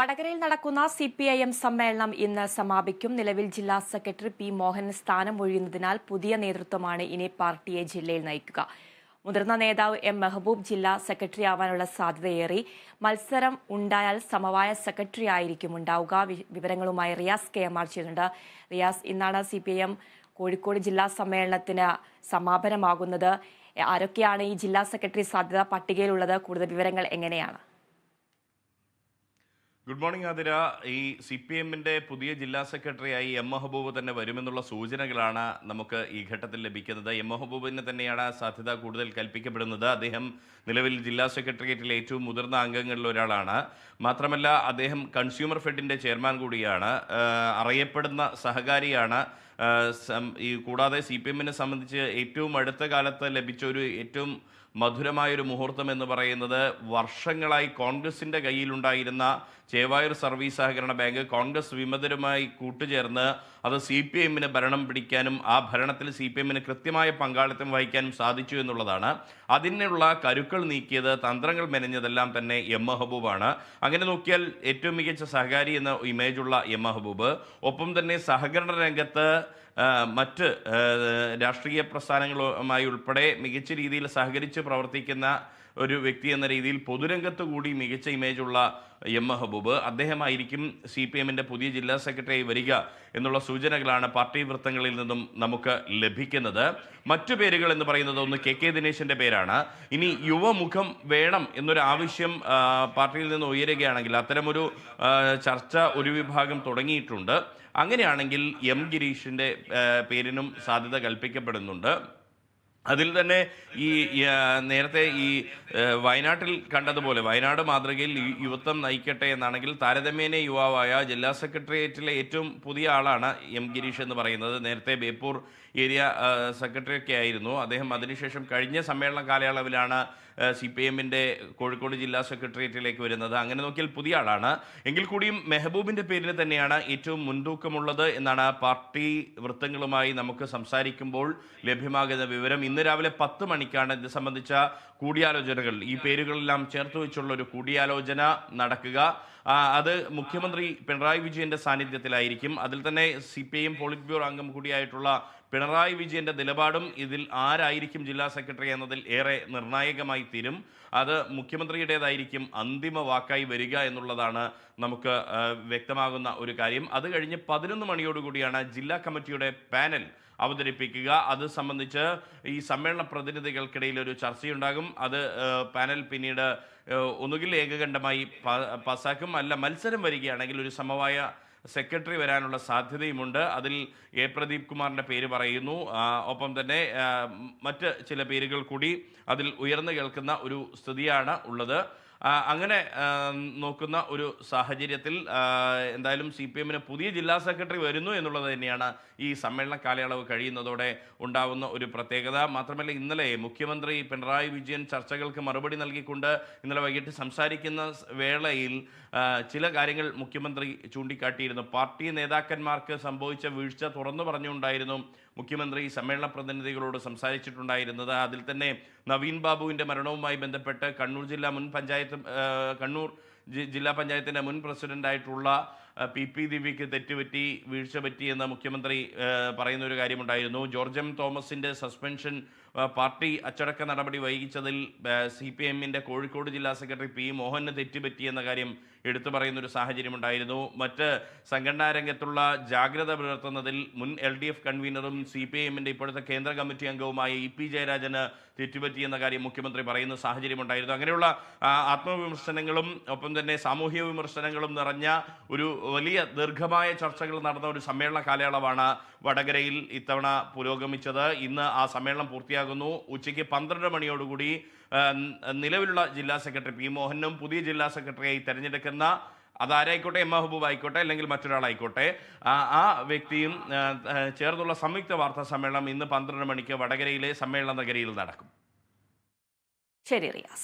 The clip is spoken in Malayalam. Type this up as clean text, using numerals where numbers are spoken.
വടകരയിൽ നടക്കുന്ന CPIM സമ്മേളനം ഇന്ന് സമാപിക്കും. നിലവിൽ ജില്ലാ സെക്രട്ടറി പി മോഹൻ സ്ഥാനം ഒഴിയുന്നതിനാൽ പുതിയ നേതൃത്വമാണ് ഇനി പാർട്ടിയെ ജില്ലയിൽ നയിക്കുക. മുതിർന്ന നേതാവ് M മെഹബൂബ് ജില്ലാ സെക്രട്ടറി ആവാനുള്ള സാധ്യതയേറി. മത്സരം ഉണ്ടായാൽ സമവായ സെക്രട്ടറി ആയിരിക്കും ഉണ്ടാവുക. വിവരങ്ങളുമായി റിയാസ് KMR ചെയ്യുന്നുണ്ട്. റിയാസ്, ഇന്നാണ് CPIM കോഴിക്കോട് ജില്ലാ സമ്മേളനത്തിന് സമാപനമാകുന്നത്. ആരൊക്കെയാണ് ഈ ജില്ലാ സെക്രട്ടറി സാധ്യത പട്ടികയിലുള്ളത്? കൂടുതൽ വിവരങ്ങൾ എങ്ങനെയാണ്? Good morning Athira. ഈ CPIMന്റെ പുതിയ ജില്ലാ സെക്രട്ടറിയായി M മെഹബൂബ് തന്നെ വരുമെന്നുള്ള സൂചനകളാണ് നമുക്ക് ഈ ഘട്ടത്തിൽ ലഭിക്കുന്നത്. M മെഹബൂബിന് തന്നെയാണ് സാധ്യത കൂടുതൽ കൽപ്പിക്കപ്പെടുന്നത്. അദ്ദേഹം നിലവിൽ ജില്ലാ സെക്രട്ടേറിയറ്റിലെ ഏറ്റവും മുതിർന്ന അംഗങ്ങളിൽ ഒരാളാണ്. മാത്രമല്ല, അദ്ദേഹം കൺസ്യൂമർ ഫെഡിന്റെ ചെയർമാൻ കൂടിയാണ്. അറിയപ്പെടുന്ന സഹകാരിയാണ്. കൂടാതെ CPIMനെ സംബന്ധിച്ച് ഏറ്റവും അടുത്ത കാലത്ത് ലഭിച്ച ഏറ്റവും മധുരമായൊരു മുഹൂർത്തം എന്ന് പറയുന്നത് വർഷങ്ങളായി കോൺഗ്രസിൻ്റെ കയ്യിലുണ്ടായിരുന്ന ചേവായൂർ സർവീസ് സഹകരണ ബാങ്ക് കോൺഗ്രസ് വിമതരുമായി കൂട്ടുചേർന്ന് അത് CPIMന് ഭരണം പിടിക്കാനും ആ ഭരണത്തിൽ CPIMന് കൃത്യമായ പങ്കാളിത്തം വഹിക്കാനും സാധിച്ചു എന്നുള്ളതാണ്. അതിനുള്ള കരുക്കൾ നീക്കിയത്, തന്ത്രങ്ങൾ മെനഞ്ഞതെല്ലാം തന്നെ M മെഹബൂബാണ്. അങ്ങനെ നോക്കിയാൽ ഏറ്റവും മികച്ച സഹകാരി എന്ന ഇമേജുള്ള M മെഹബൂബ്, ഒപ്പം തന്നെ സഹകരണ രംഗത്ത് മറ്റ് രാഷ്ട്രീയ പ്രസ്ഥാനങ്ങളുമായി ഉൾപ്പെടെ മികച്ച രീതിയിൽ സഹകരിച്ച് പ്രവർത്തിക്കുന്ന ഒരു വ്യക്തി എന്ന രീതിയിൽ പൊതുരംഗത്ത് കൂടി മികച്ച ഇമേജുള്ള M മെഹബൂബ്, അദ്ദേഹമായിരിക്കും CPIMന്റെ പുതിയ ജില്ലാ സെക്രട്ടറിയായി വരിക എന്നുള്ള സൂചനകളാണ് പാർട്ടി വൃത്തങ്ങളിൽ നിന്നും നമുക്ക് ലഭിക്കുന്നത്. മറ്റു പേരുകൾ എന്ന് പറയുന്നത് ഒന്ന് KK ദിനേശിൻ്റെ പേരാണ്. ഇനി യുവമുഖം വേണം എന്നൊരു ആവശ്യം പാർട്ടിയിൽ നിന്ന് ഉയരുകയാണെങ്കിൽ അത്തരമൊരു ചർച്ച ഒരു വിഭാഗം തുടങ്ങിയിട്ടുണ്ട്. അങ്ങനെയാണെങ്കിൽ M ഗിരീഷിൻ്റെ പേരിനും സാധ്യത കൽപ്പിക്കപ്പെടുന്നുണ്ട്. അതിൽ തന്നെ ഈ നേരത്തെ വയനാട്ടിൽ കണ്ടതുപോലെ വയനാട് മാതൃകയിൽ യുവത്വം നയിക്കട്ടെ എന്നാണെങ്കിൽ താരതമ്യേന യുവാവായ ജില്ലാ സെക്രട്ടേറിയറ്റിലെ ഏറ്റവും പുതിയ ആളാണ് M ഗിരീഷ് എന്ന് പറയുന്നത്. നേരത്തെ ബേപ്പൂർ ഏരിയ സെക്രട്ടറി ഒക്കെ ആയിരുന്നു അദ്ദേഹം. അതിനുശേഷം കഴിഞ്ഞ സമ്മേളന കാലയളവിലാണ് CPIMന്റെ കോഴിക്കോട് ജില്ലാ സെക്രട്ടേറിയറ്റിലേക്ക് വരുന്നത്. അങ്ങനെ നോക്കിയാൽ പുതിയ ആളാണ്. എങ്കിൽ കൂടിയും മെഹബൂബിൻ്റെ പേരിന് തന്നെയാണ് ഏറ്റവും മുൻതൂക്കമുള്ളത് എന്നാണ് പാർട്ടി വൃത്തങ്ങളുമായി നമുക്ക് സംസാരിക്കുമ്പോൾ ലഭ്യമാകുന്ന വിവരം. ഇന്ന് രാവിലെ 10 മണിക്കാണ് ഇത് സംബന്ധിച്ച കൂടിയാലോചനകൾ, ഈ പേരുകളെല്ലാം ചേർത്ത് വെച്ചുള്ള ഒരു കൂടിയാലോചന നടക്കുക. അത് മുഖ്യമന്ത്രി പിണറായി വിജയന്റെ സാന്നിധ്യത്തിലായിരിക്കും. അതിൽ തന്നെ CPIM പോളിറ്റ് ബ്യൂറോ അംഗം കൂടിയായിട്ടുള്ള പിണറായി വിജയന്റെ നിലപാടും ഇതിൽ ആരായിരിക്കും ജില്ലാ സെക്രട്ടറി എന്നതിൽ ഏറെ നിർണായകമായി തീരും. അത് മുഖ്യമന്ത്രിയുടേതായിരിക്കും അന്തിമ വാക്കായി വരിക എന്നുള്ളതാണ് നമുക്ക് വ്യക്തമാകുന്ന ഒരു കാര്യം. അത് കഴിഞ്ഞ് 11 മണിയോടുകൂടിയാണ് ജില്ലാ കമ്മിറ്റിയുടെ പാനൽ അവതരിപ്പിക്കുക. അത് സംബന്ധിച്ച് ഈ സമ്മേളന പ്രതിനിധികൾക്കിടയിൽ ഒരു ചർച്ചയുണ്ടാകും. അത് പാനൽ പിന്നീട് ഒന്നുകിൽ ഏകകണ്ഠമായി പാസാക്കും, അല്ല മത്സരം വരികയാണെങ്കിൽ ഒരു സമവായ സെക്രട്ടറി വരാനുള്ള സാധ്യതയുമുണ്ട്. അതിൽ A പ്രദീപ് കുമാറിൻ്റെ പേര് പറയുന്നു. ഒപ്പം തന്നെ മറ്റ് ചില പേരുകൾ കൂടി അതിൽ ഉയർന്നു കേൾക്കുന്ന ഒരു സ്ഥിതിയാണ് ഉള്ളത്. അങ്ങനെ നോക്കുന്ന ഒരു സാഹചര്യത്തിൽ എന്തായാലും CPIMന് പുതിയ ജില്ലാ സെക്രട്ടറി വരുന്നു എന്നുള്ളത് തന്നെയാണ് ഈ സമ്മേളന കാലയളവ് കഴിയുന്നതോടെ ഉണ്ടാവുന്ന ഒരു പ്രത്യേകത. മാത്രമല്ല, ഇന്നലെ മുഖ്യമന്ത്രി പിണറായി വിജയൻ ചർച്ചകൾക്ക് മറുപടി നൽകിക്കൊണ്ട് ഇന്നലെ വൈകിട്ട് സംസാരിക്കുന്ന വേളയിൽ ചില കാര്യങ്ങൾ മുഖ്യമന്ത്രി ചൂണ്ടിക്കാട്ടിയിരുന്നു. പാർട്ടി നേതാക്കന്മാർക്ക് സംഭവിച്ച വീഴ്ച തുറന്നു പറഞ്ഞുകൊണ്ടായിരുന്നു മുഖ്യമന്ത്രി സമ്മേളന പ്രതിനിധികളോട് സംസാരിച്ചിട്ടുണ്ടായിരുന്നത്. അതിൽ തന്നെ നവീൻ ബാബുവിൻ്റെ മരണവുമായി ബന്ധപ്പെട്ട് കണ്ണൂർ ജില്ലാ പഞ്ചായത്തിൻ്റെ മുൻ പ്രസിഡന്റായിട്ടുള്ള PP ദിവ്യയ്ക്ക് തെറ്റുപറ്റി, വീഴ്ച പറ്റി എന്ന് മുഖ്യമന്ത്രി പറയുന്ന ഒരു കാര്യമുണ്ടായിരുന്നു. ജോർജ് M തോമസിൻ്റെ സസ്പെൻഷൻ പാർട്ടി അച്ചടക്ക നടപടി വൈകിച്ചതിൽ CPIMന്റെ കോഴിക്കോട് ജില്ലാ സെക്രട്ടറി P മോഹന് തെറ്റുപറ്റി എന്ന കാര്യം എടുത്തു പറയുന്ന ഒരു സാഹചര്യമുണ്ടായിരുന്നു. മറ്റ് സംഘടനാ രംഗത്തുള്ള ജാഗ്രത പുലർത്തുന്നതിൽ മുൻ LDF കൺവീനറും CPIMന്റെ ഇപ്പോഴത്തെ കേന്ദ്ര കമ്മിറ്റി അംഗവുമായ EP ജയരാജന് തെറ്റുപറ്റി എന്ന കാര്യം മുഖ്യമന്ത്രി പറയുന്ന സാഹചര്യമുണ്ടായിരുന്നു. അങ്ങനെയുള്ള ആത്മവിമർശനങ്ങളും ഒപ്പം തന്നെ സാമൂഹ്യ വിമർശനങ്ങളും നിറഞ്ഞ ഒരു വലിയ ദീർഘമായ ചർച്ചകൾ നടന്ന ഒരു സമ്മേളന കാലയളവാണ് വടകരയിൽ ഇത്തവണ പുരോഗമിച്ചത്. ഇന്ന് ആ സമ്മേളനം പൂർത്തിയാകുന്നു. ഉച്ചയ്ക്ക് 12 മണിയോടുകൂടി നിലവിലുള്ള ജില്ലാ സെക്രട്ടറി P മോഹനും പുതിയ ജില്ലാ സെക്രട്ടറിയായി തെരഞ്ഞെടുക്കുന്ന, അതാരായിക്കോട്ടെ, M മെഹബൂബ് ആയിക്കോട്ടെ അല്ലെങ്കിൽ മറ്റൊരാളായിക്കോട്ടെ, ആ വ്യക്തിയും ചേർന്നുള്ള സംയുക്ത വാർത്താ സമ്മേളനം ഇന്ന് 12 മണിക്ക് വടകരയിലെ സമ്മേളന നഗരിയിൽ നടക്കും. ശരി റിയാസ്.